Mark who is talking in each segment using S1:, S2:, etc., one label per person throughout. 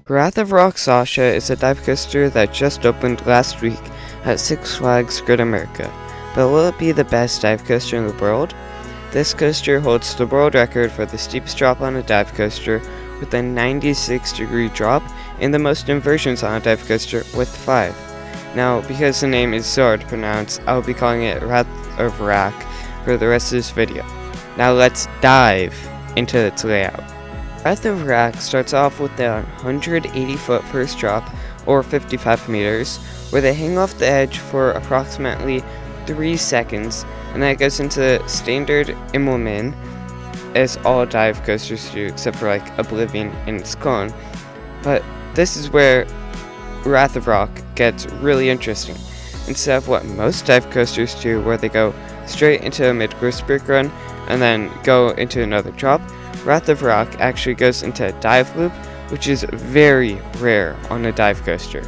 S1: Wrath of Rakshasa is a dive coaster that just opened last week at Six Flags Great America. But will it be the best dive coaster in the world? This coaster holds the world record for the steepest drop on a dive coaster with a 96-degree drop and the most inversions on a dive coaster with 5. Now, because the name is so hard to pronounce, I'll be calling it Wrath of Rak for the rest of this video. Now let's dive into its layout. Wrath of Rak starts off with a 180-foot first drop, or 55 meters, where they hang off the edge for approximately 3 seconds, and then it goes into standard Immelman, as all dive coasters do, except for like Oblivion and Scone. But this is where Wrath of Rak gets really interesting. Instead of what most dive coasters do, where they go straight into a mid-course brake run and then go into another drop, Wrath of Rak actually goes into a dive loop, which is very rare on a dive coaster.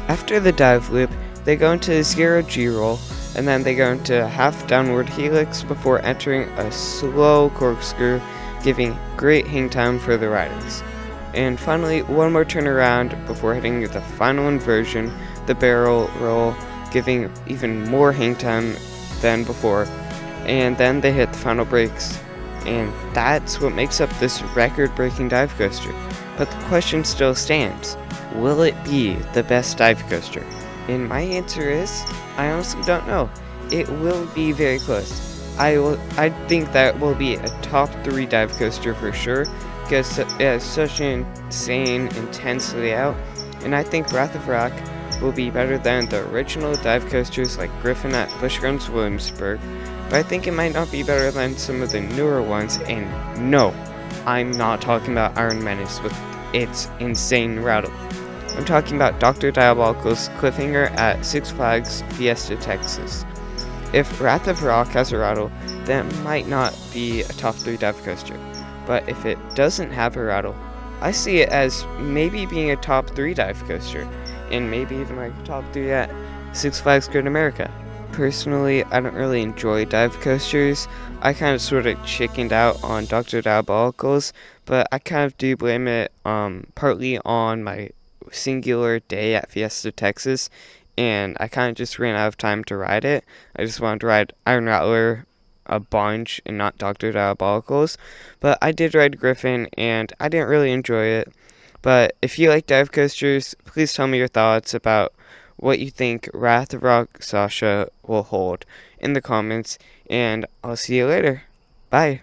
S1: After the dive loop, they go into a 0 G-roll, and then they go into a half downward helix before entering a slow corkscrew, giving great hang time for the riders. And finally, one more turnaround before hitting the final inversion, the barrel roll, giving even more hang time than before. And then they hit the final brakes, and that's what makes up this record-breaking dive coaster. But the question still stands: will it be the best dive coaster? And my answer is, I honestly don't know. It will be very close. I think that will be a top 3 dive coaster for sure, because it has such an insane, intense layout, and I think Wrath of Rak will be better than the original dive coasters like Griffin at Busch Gardens Williamsburg, but I think it might not be better than some of the newer ones. And no, I'm not talking about Iron Menace with its insane rattle. I'm talking about Dr. Diabolical's cliffhanger at Six Flags Fiesta, Texas. If Wrath of Rak has a rattle, then it might not be a top 3 dive coaster. But if it doesn't have a rattle, I see it as maybe being a top 3 dive coaster, and maybe even like top 3 at Six Flags Great America. Personally, I don't really enjoy dive coasters. I kind of sort of chickened out on Dr. Diabolical's, but I kind of do blame it partly on my singular day at Fiesta, Texas, and I kind of just ran out of time to ride it. I just wanted to ride Iron Rattler a bunch and not Dr. Diabolical's, but I did ride Griffin and I didn't really enjoy it. But if you like dive coasters, please tell me your thoughts about what you think Wrath of Rakshasa will hold in the comments, and I'll see you later. Bye.